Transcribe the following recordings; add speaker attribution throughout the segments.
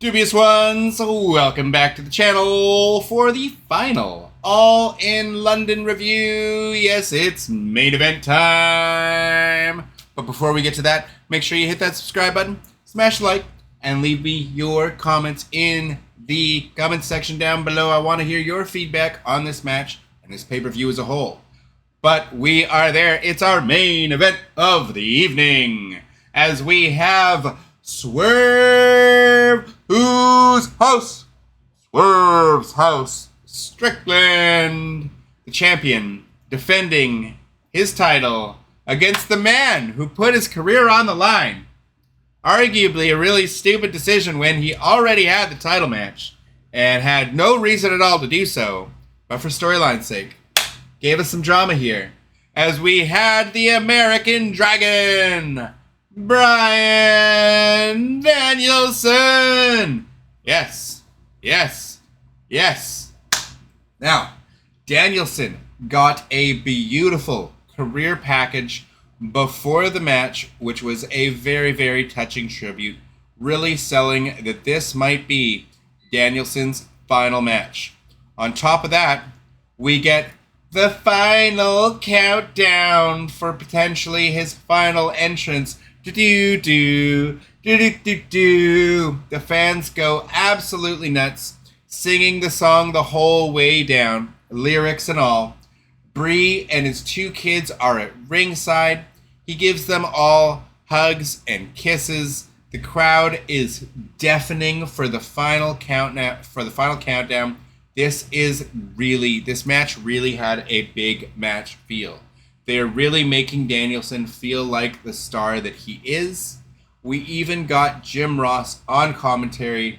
Speaker 1: Dubious Ones, welcome back to the channel for the final All in London review. Yes, it's main event time. But before we get to that, make sure you hit that subscribe button, smash like, and leave me your comments in the comment section down below. I want to hear your feedback on this match and this pay-per-view as a whole. But we are there. It's our main event of the evening as we have Swerve, whose house? Swerve's house. Strickland, the champion, defending his title against the man who put his career on the line. Arguably a really stupid decision when he already had the title match and had no reason at all to do so, but for storyline's sake, gave us some drama here as we had the American Dragon, Bryan Danielson. Yes. Now, Danielson got a beautiful career package before the match, which was a very, very touching tribute, really selling that this might be Danielson's final match. On top of that, we get the final countdown for potentially his final entrance. The fans go absolutely nuts, singing the song the whole way down, lyrics and all. Bree and his two kids are at ringside. He gives them all hugs and kisses. The crowd is deafening for the final countdown. This match really had a big match feel. They're really making Danielson feel like the star that he is. We even got Jim Ross on commentary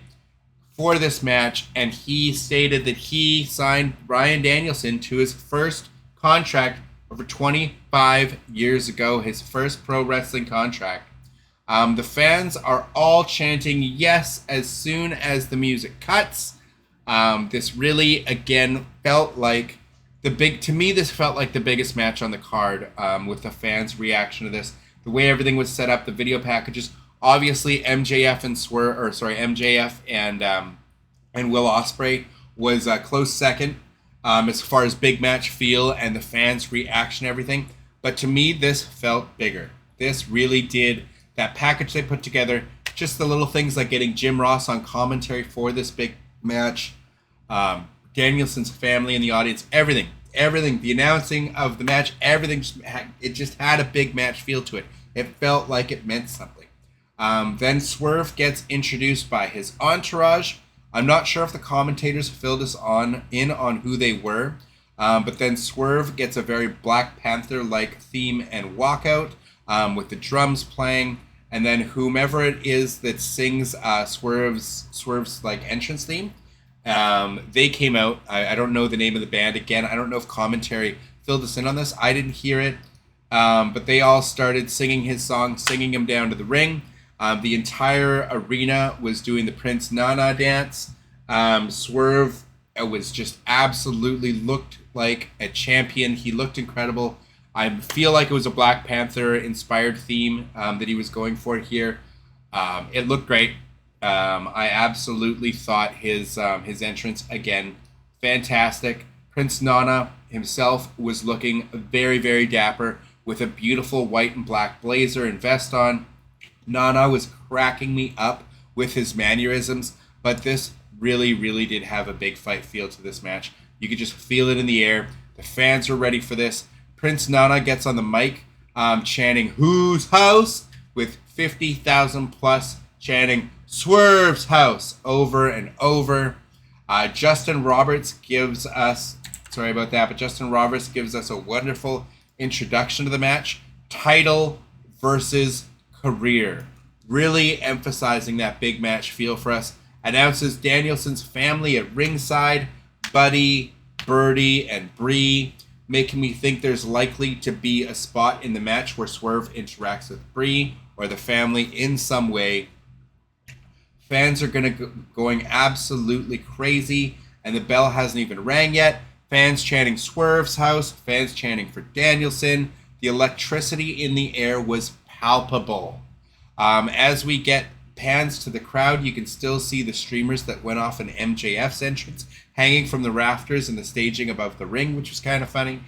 Speaker 1: for this match, and he stated that he signed Bryan Danielson to his first contract over 25 years ago, his first pro wrestling contract. The fans are all chanting yes as soon as the music cuts. This really, again, felt like this felt like the biggest match on the card, with the fans' reaction to this. The way everything was set up, the video packages, obviously MJF and Will Ospreay was a close second, as far as big match feel and the fans' reaction, everything. But to me, this felt bigger. This really did. That package they put together, just the little things like getting Jim Ross on commentary for this big match, Danielson's family in the audience, everything, the announcing of the match, everything, it just had a big match feel to it. It felt like it meant something. Then Swerve gets introduced by his entourage. I'm not sure if the commentators filled us in on who they were, but then Swerve gets a very Black Panther-like theme and walkout, with the drums playing, and then whomever it is that sings Swerve's like entrance theme, they came out. I don't know the name of the band. Again, I don't know if commentary filled us in on this. I didn't hear it, but they all started singing his song, singing him down to the ring. The entire arena was doing the Prince Nana dance. Swerve was just absolutely looked like a champion. He looked incredible. I feel like it was a Black Panther inspired theme that he was going for here. It looked great. I absolutely thought his entrance, again, fantastic. Prince Nana himself was looking very, very dapper with a beautiful white and black blazer and vest on. Nana was cracking me up with his mannerisms, but this really, really did have a big fight feel to this match. You could just feel it in the air. The fans were ready for this. Prince Nana gets on the mic, chanting "Whose house?" with 50,000 plus chanting "Swerve's house" over and over. Justin Roberts gives us a wonderful introduction to the match. Title versus career. Really emphasizing that big match feel for us. Announces Danielson's family at ringside, Buddy, Birdie, and Bree, making me think there's likely to be a spot in the match where Swerve interacts with Bree or the family in some way. Fans are going absolutely crazy, and the bell hasn't even rang yet. Fans chanting Swerve's house, fans chanting for Danielson. The electricity in the air was palpable. As we get pans to the crowd, you can still see the streamers that went off in MJF's entrance hanging from the rafters in the staging above the ring, which was kind of funny.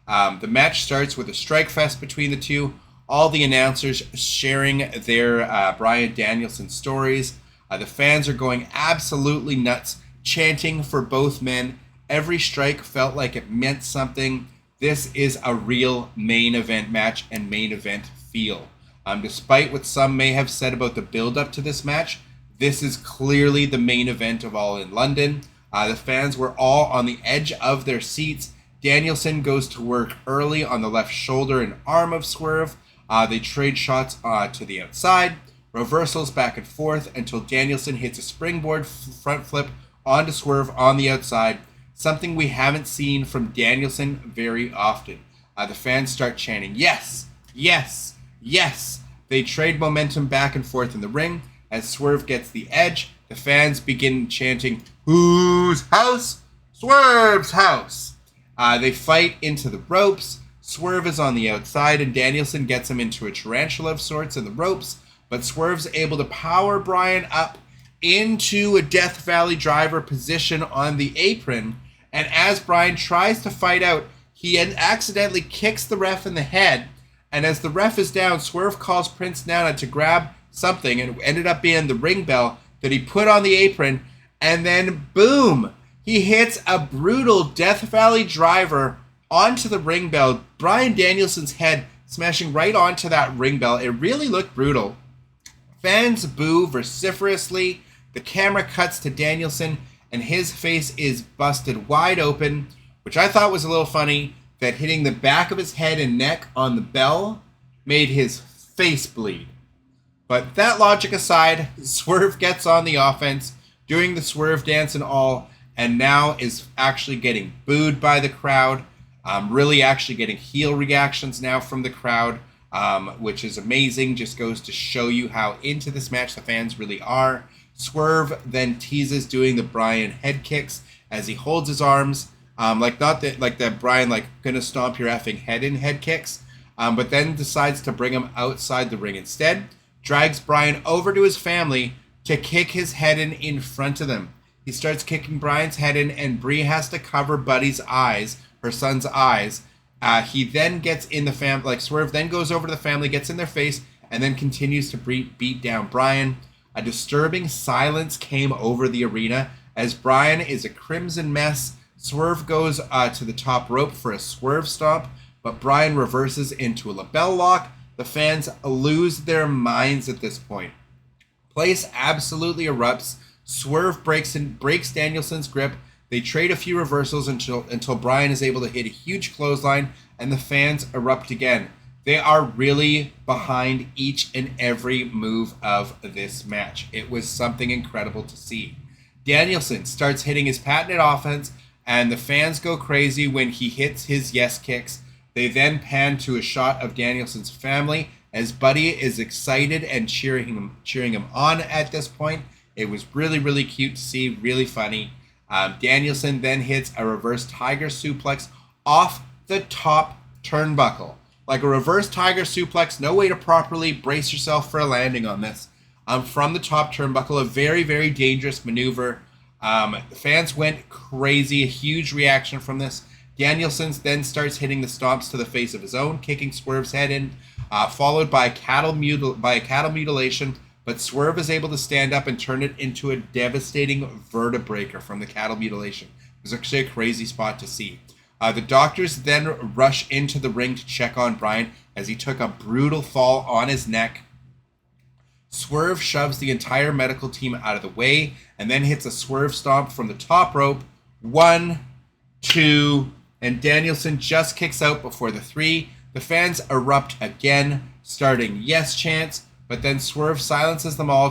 Speaker 1: The match starts with a strike fest between the two. All the announcers sharing their Bryan Danielson stories. The fans are going absolutely nuts, chanting for both men. Every strike felt like it meant something. This is a real main event match and main event feel. Despite what some may have said about the build-up to this match, this is clearly the main event of All in London. The fans were all on the edge of their seats. Danielson goes to work early on the left shoulder and arm of Swerve. They trade shots to the outside, reversals back and forth until Danielson hits a springboard front flip onto Swerve on the outside, something we haven't seen from Danielson very often. The fans start chanting, "Yes, yes, yes." They trade momentum back and forth in the ring. As Swerve gets the edge, the fans begin chanting, "Whose house? Swerve's house." They fight into the ropes. Swerve is on the outside and Danielson gets him into a tarantula of sorts in the ropes, but Swerve's able to power Bryan up into a Death Valley driver position on the apron, and as Bryan tries to fight out, he accidentally kicks the ref in the head, and as the ref is down, Swerve calls Prince Nana to grab something, and it ended up being the ring bell that he put on the apron, and then boom, he hits a brutal Death Valley driver onto the ring bell. Bryan Danielson's head smashing right onto that ring bell. It really looked brutal. Fans boo vociferously. The camera cuts to Danielson, and his face is busted wide open, which I thought was a little funny, that hitting the back of his head and neck on the bell made his face bleed. But that logic aside, Swerve gets on the offense, doing the Swerve dance and all, and now is actually getting booed by the crowd. Really actually getting heel reactions now from the crowd, which is amazing. Just goes to show you how into this match the fans really are. Swerve then teases doing the Bryan head kicks as he holds his arms, like that Bryan gonna stomp your effing head in head kicks, but then decides to bring him outside the ring instead. Drags Bryan over to his family to kick his head in front of them. He starts kicking Bryan's head in, and Brie has to cover Buddy's eyes, her son's eyes. He then gets in the family, Swerve then goes over to the family, gets in their face, and then continues to beat down Bryan. A disturbing silence came over the arena as Bryan is a crimson mess. Swerve goes to the top rope for a Swerve stomp, but Bryan reverses into a lapel lock. The fans lose their minds at this point. Place absolutely erupts. Swerve breaks Danielson's grip. They trade a few reversals until Bryan is able to hit a huge clothesline, and the fans erupt again. They are really behind each and every move of this match. It was something incredible to see. Danielson starts hitting his patented offense, and the fans go crazy when he hits his yes kicks. They then pan to a shot of Danielson's family as Buddy is excited and cheering him on at this point. It was really, really cute to see, really funny. Danielson then hits a reverse tiger suplex off the top turnbuckle. Like a reverse tiger suplex, no way to properly brace yourself for a landing on this. From the top turnbuckle, a very, very dangerous maneuver. The fans went crazy, a huge reaction from this. Danielson then starts hitting the stomps to the face of his own, kicking Swerve's head in, followed by a cattle mutilation, but Swerve is able to stand up and turn it into a devastating vertebreaker from the cattle mutilation. It was actually a crazy spot to see. The doctors then rush into the ring to check on Bryan as he took a brutal fall on his neck. Swerve shoves the entire medical team out of the way and then hits a Swerve stomp from the top rope. 1, 2, and Danielson just kicks out before the 3. The fans erupt again, starting yes chants, but then Swerve silences them all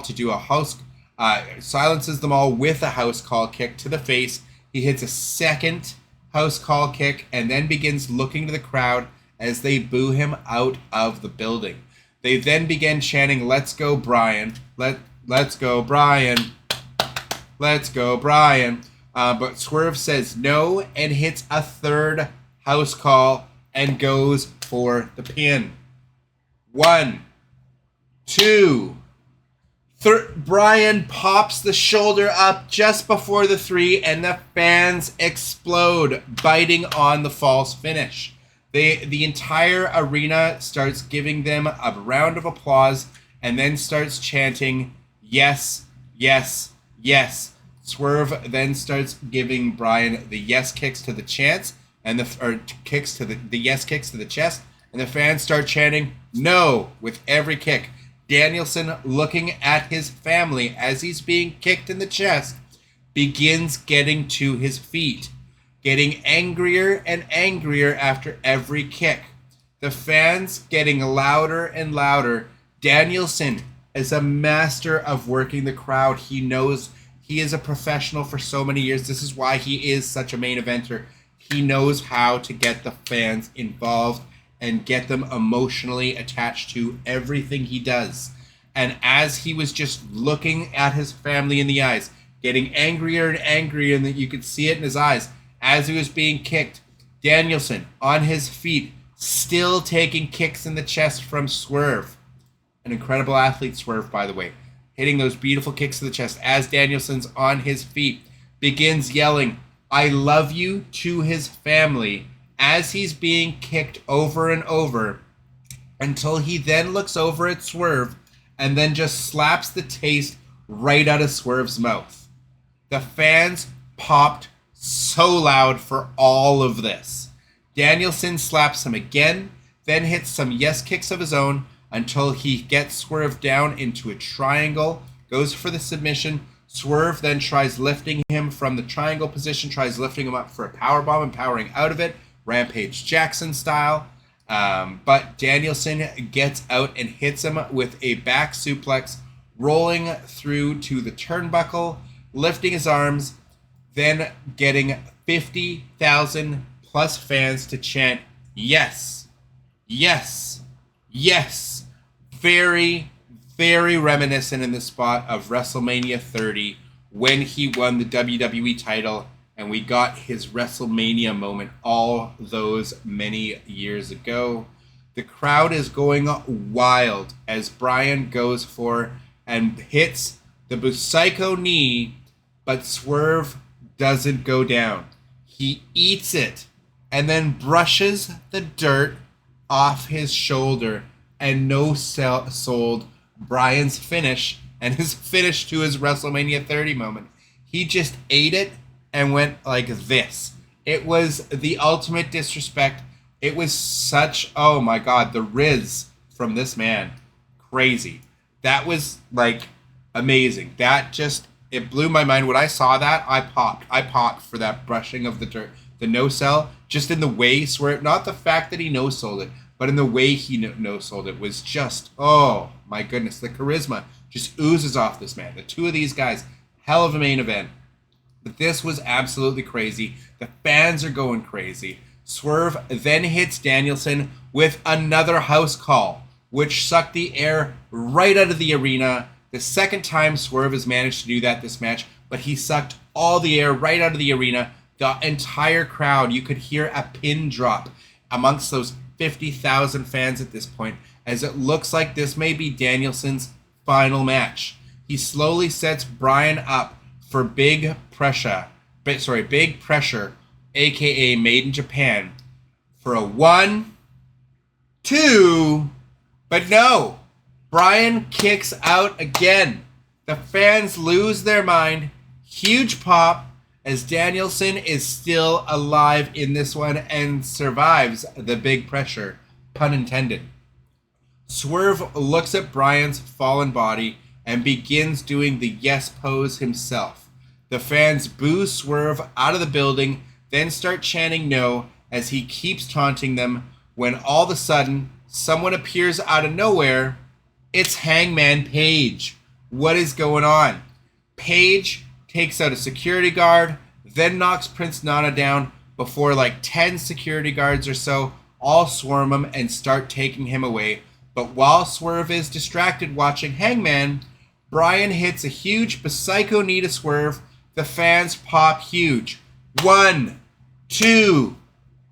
Speaker 1: with a house call kick to the face. He hits a second house call kick and then begins looking to the crowd as they boo him out of the building. They then begin chanting, "Let's go, Bryan. Let's go, Bryan. Let's go, Bryan." But Swerve says no and hits a third house call and goes for the pin. 1, 2, Bryan pops the shoulder up just before the 3, and the fans explode, biting on the false finish. The entire arena starts giving them a round of applause and then starts chanting, "Yes, yes, yes." Swerve then starts giving Bryan the yes kicks to the chance and the yes kicks to the chest, and the fans start chanting "No" with every kick. Danielson, looking at his family as he's being kicked in the chest, begins getting to his feet, getting angrier and angrier after every kick. The fans getting louder and louder. Danielson is a master of working the crowd. He knows he is a professional for so many years. This is why he is such a main eventer. He knows how to get the fans involved and get them emotionally attached to everything he does. And as he was just looking at his family in the eyes, getting angrier and angrier, and that you could see it in his eyes, as he was being kicked, Danielson on his feet, still taking kicks in the chest from Swerve. An incredible athlete, Swerve, by the way. Hitting those beautiful kicks to the chest as Danielson's on his feet, begins yelling, "I love you" to his family as he's being kicked over and over, until he then looks over at Swerve and then just slaps the taste right out of Swerve's mouth. The fans popped so loud for all of this. Danielson slaps him again, then hits some yes kicks of his own until he gets Swerve down into a triangle, goes for the submission. Swerve then tries lifting him from the triangle position, tries lifting him up for a powerbomb and powering out of it, Rampage Jackson style. But Danielson gets out and hits him with a back suplex, rolling through to the turnbuckle, lifting his arms, then getting 50,000 plus fans to chant, "Yes, yes, yes." Very, very reminiscent in the spot of WrestleMania 30 when he won the WWE title and we got his WrestleMania moment all those many years ago. The crowd is going wild as Bryan goes for and hits the Busaiku knee, but Swerve doesn't go down. He eats it and then brushes the dirt off his shoulder and no-sold Bryan's finish and his finish to his WrestleMania 30 moment. He just ate it and went like this. It was the ultimate disrespect. It was such, oh my God, the Riz from this man. Crazy. That was like amazing. That just, it blew my mind. When I saw that, I popped. I popped for that brushing of the dirt. The no-sell, just in the way Swerve, not the fact that he no-sold it, but in the way he no-sold it was just, oh my goodness, the charisma just oozes off this man. The two of these guys, hell of a main event. But this was absolutely crazy. The fans are going crazy. Swerve then hits Danielson with another house call, which sucked the air right out of the arena. The second time Swerve has managed to do that this match, but he sucked all the air right out of the arena. The entire crowd, you could hear a pin drop amongst those 50,000 fans at this point, as it looks like this may be Danielson's final match. He slowly sets Bryan up for big pressure, aka Made in Japan, for a 1, 2, but no, Bryan kicks out again. The fans lose their mind. Huge pop as Danielson is still alive in this one and survives the big pressure, pun intended. Swerve looks at Bryan's fallen body and begins doing the yes pose himself. The fans boo Swerve out of the building, then start chanting no as he keeps taunting them, when all of a sudden, someone appears out of nowhere. It's Hangman Page. What is going on? Page takes out a security guard, then knocks Prince Nana down before like 10 security guards or so all swarm him and start taking him away. But while Swerve is distracted watching Hangman, Bryan hits a huge Busaiku knee to Swerve. The fans pop huge. 1, 2,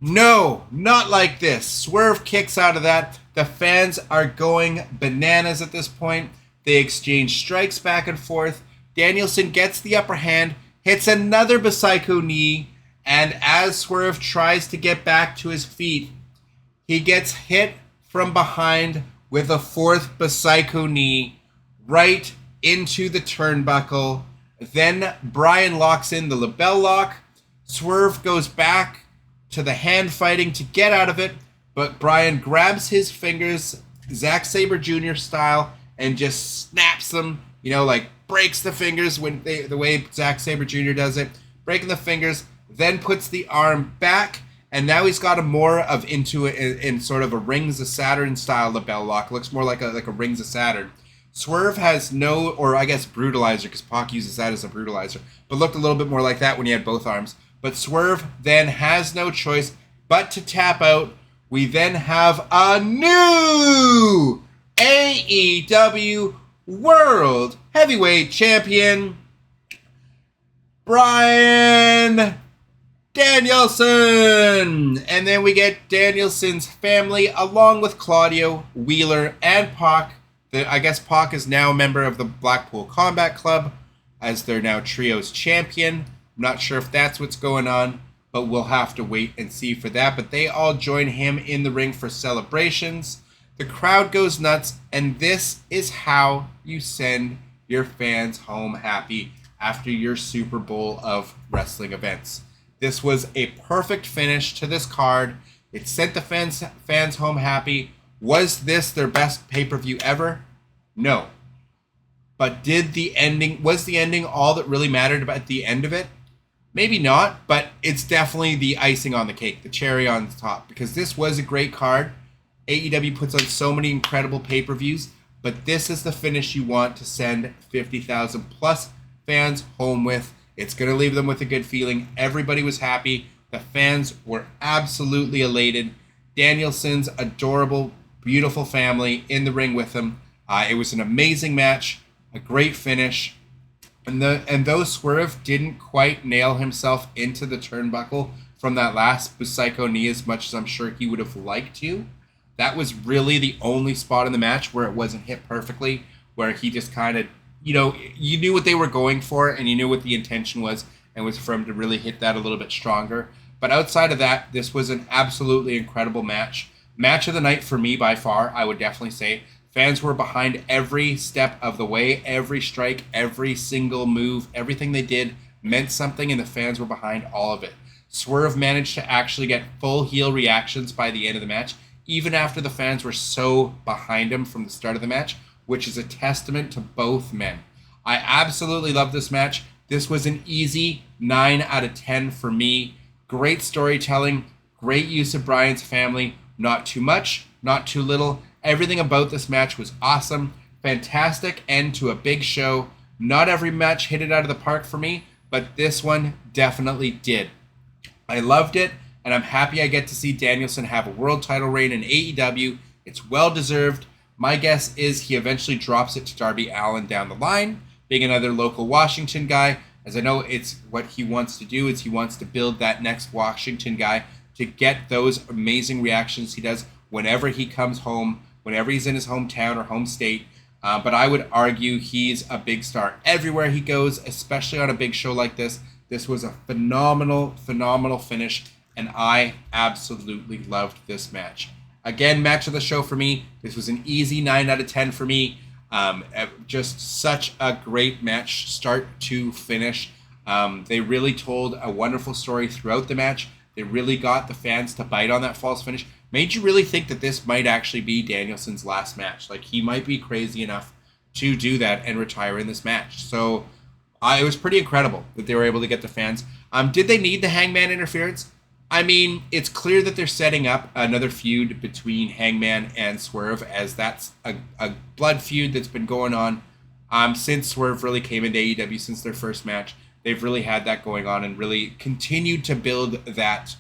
Speaker 1: no, not like this. Swerve kicks out of that. The fans are going bananas at this point. They exchange strikes back and forth. Danielson gets the upper hand, hits another Psycho knee, and as Swerve tries to get back to his feet, he gets hit from behind with a fourth Psycho knee right into the turnbuckle. Then Bryan locks in the label lock. Swerve goes back to the hand fighting to get out of it, but Bryan grabs his fingers, Zack Sabre Jr. style, and just snaps them, like breaks the fingers the way Zack Sabre Jr. does it, breaking the fingers, then puts the arm back, and now he's got a more of into it in sort of a Rings of Saturn style label lock. It looks more like a Rings of Saturn. Swerve has no, or I guess brutalizer, because Pac uses that as a brutalizer, but looked a little bit more like that when he had both arms. But Swerve then has no choice but to tap out. We then have a new AEW World Heavyweight Champion, Bryan Danielson. And then we get Danielson's family along with Claudio, Wheeler, and Pac. I guess Pac is now a member of the Blackpool Combat Club as they're now Trios champion. I'm not sure if that's what's going on, but we'll have to wait and see for that. But they all join him in the ring for celebrations. The crowd goes nuts, and this is how you send your fans home happy after your Super Bowl of wrestling events. This was a perfect finish to this card. It sent the fans home happy. Was this their best pay-per-view ever? No. But was the ending all that really mattered about the end of it? Maybe not, but it's definitely the icing on the cake, the cherry on the top, because this was a great card. AEW puts on so many incredible pay-per-views, but this is the finish you want to send 50,000 plus fans home with. It's going to leave them with a good feeling. Everybody was happy. The fans were absolutely elated. Danielson's adorable, beautiful family in the ring with him. It was an amazing match, a great finish. And though Swerve didn't quite nail himself into the turnbuckle from that last Psycho knee as much as I'm sure he would have liked to, that was really the only spot in the match where it wasn't hit perfectly, where he just kind of, you knew what they were going for and you knew what the intention was, and was for him to really hit that a little bit stronger. But outside of that, this was an absolutely incredible match. Match of the night for me by far, I would definitely say. Fans were behind every step of the way, every strike, every single move, everything they did meant something, and the fans were behind all of it. Swerve managed to actually get full heel reactions by the end of the match, even after the fans were so behind him from the start of the match, which is a testament to both men. I absolutely love this match. This was an easy 9 out of 10 for me. Great storytelling, great use of Bryan's family, not too much, not too little. Everything about this match was awesome. Fantastic end to a big show. Not every match hit it out of the park for me, but this one definitely did. I loved it, and I'm happy I get to see Danielson have a world title reign in AEW. It's well deserved. My guess is he eventually drops it to Darby Allin down the line, being another local Washington guy, as I know it's what he wants to do, is he wants to build that next Washington guy to get those amazing reactions he does whenever he comes home, whenever he's in his hometown or home state. But I would argue he's a big star everywhere he goes, especially on a big show like this. This was a phenomenal, phenomenal finish, and I absolutely loved this match. Again, match of the show for me. This was an easy 9 out of 10 for me. Just such a great match, start to finish. They really told a wonderful story throughout the match. They really got the fans to bite on that false finish. Made you really think that this might actually be Danielson's last match. Like, he might be crazy enough to do that and retire in this match. So it was pretty incredible that they were able to get the fans. Did they need the Hangman interference? I mean, it's clear that they're setting up another feud between Hangman and Swerve, as that's a blood feud that's been going on since Swerve really came into AEW, since their first match. They've really had that going on and really continued to build that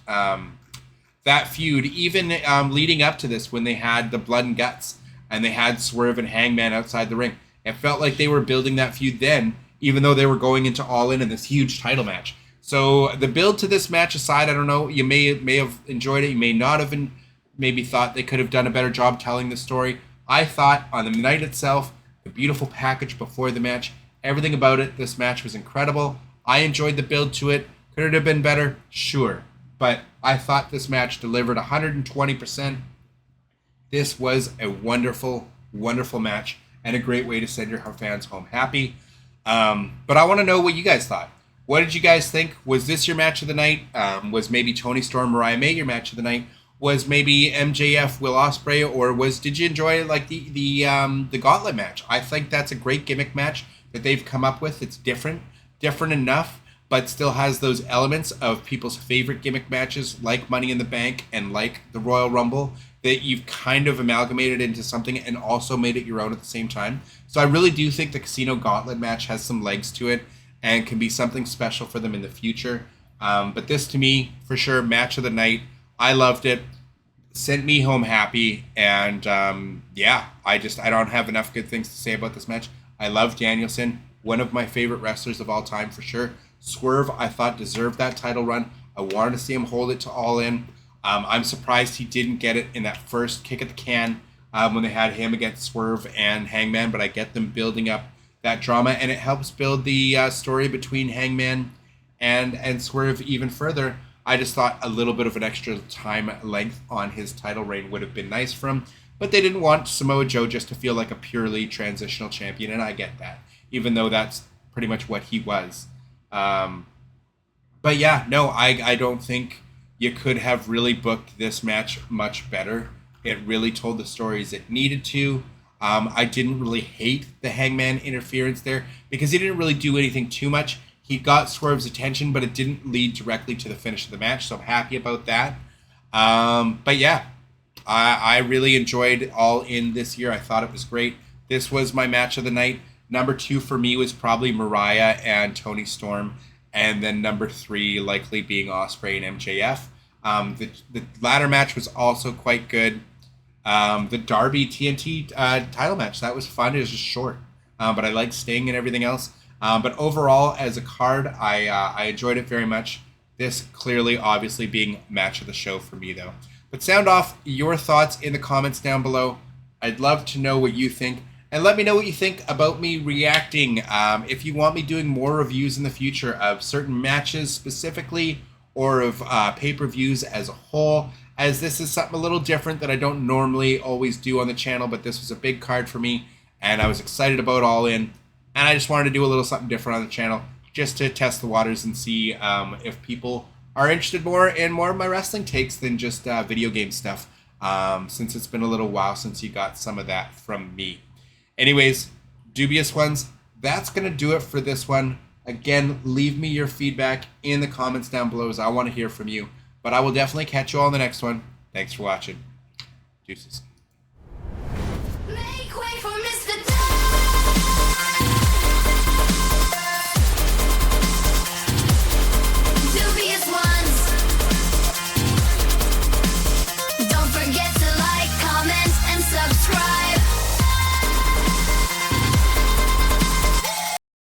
Speaker 1: that feud, even leading up to this when they had the Blood and Guts and they had Swerve and Hangman outside the ring. It felt like they were building that feud then, even though they were going into All In this huge title match. So the build to this match aside, I don't know, you may have enjoyed it, you may not have, maybe thought they could have done a better job telling the story. I thought on the night itself, the beautiful package before the match. Everything about it, this match was incredible. I enjoyed the build to it. Could it have been better? Sure. But I thought this match delivered 120%. This was a wonderful, wonderful match and a great way to send your fans home happy. But I want to know what you guys thought. What did you guys think? Was this your match of the night? Was maybe Toni Storm, Mariah May your match of the night? Was maybe MJF, Will Ospreay, or did you enjoy like the Gauntlet match? I think that's a great gimmick match that they've come up with. It's different enough, but still has those elements of people's favorite gimmick matches, like Money in the Bank and like the Royal Rumble, that you've kind of amalgamated into something and also made it your own at the same time. So I really do think the Casino Gauntlet match has some legs to it and can be something special for them in the future. But this, to me, for sure, match of the night. I loved it. Sent me home happy. And I don't have enough good things to say about this match. I love Danielson, one of my favorite wrestlers of all time for sure. Swerve, I thought, deserved that title run. I wanted to see him hold it to All In. I'm surprised he didn't get it in that first kick at the can when they had him against Swerve and Hangman, but I get them building up that drama, and it helps build the story between Hangman and Swerve even further. I just thought a little bit of an extra time length on his title reign would have been nice for him, but they didn't want Samoa Joe just to feel like a purely transitional champion, and I get that, even though that's pretty much what he was. But yeah, no, I don't think you could have really booked this match much better. It really told the stories it needed to. I didn't really hate the Hangman interference there because he didn't really do anything too much. He got Swerve's attention, but it didn't lead directly to the finish of the match, so I'm happy about that. But yeah, I really enjoyed All In this year. I thought it was great. This was my match of the night. Number 2 for me was probably Mariah and Toni Storm, and then number 3 likely being Ospreay and MJF. The latter match was also quite good. The Darby TNT title match, that was fun. It was just short, but I liked Sting and everything else. But overall, as a card, I enjoyed it very much. This clearly, obviously, being match of the show for me, though. But sound off your thoughts in the comments down below. I'd love to know what you think. And let me know what you think about me reacting. If you want me doing more reviews in the future of certain matches specifically, or of pay-per-views as a whole, as this is something a little different that I don't normally always do on the channel, but this was a big card for me, and I was excited about All In, and I just wanted to do a little something different on the channel, just to test the waters and see if people are interested more in more of my wrestling takes than just video game stuff, since it's been a little while since you got some of that from me. Anyways, Dubious Ones, that's going to do it for this one. Again, leave me your feedback in the comments down below as I want to hear from you. But I will definitely catch you all in the next one. Thanks for watching. Deuces.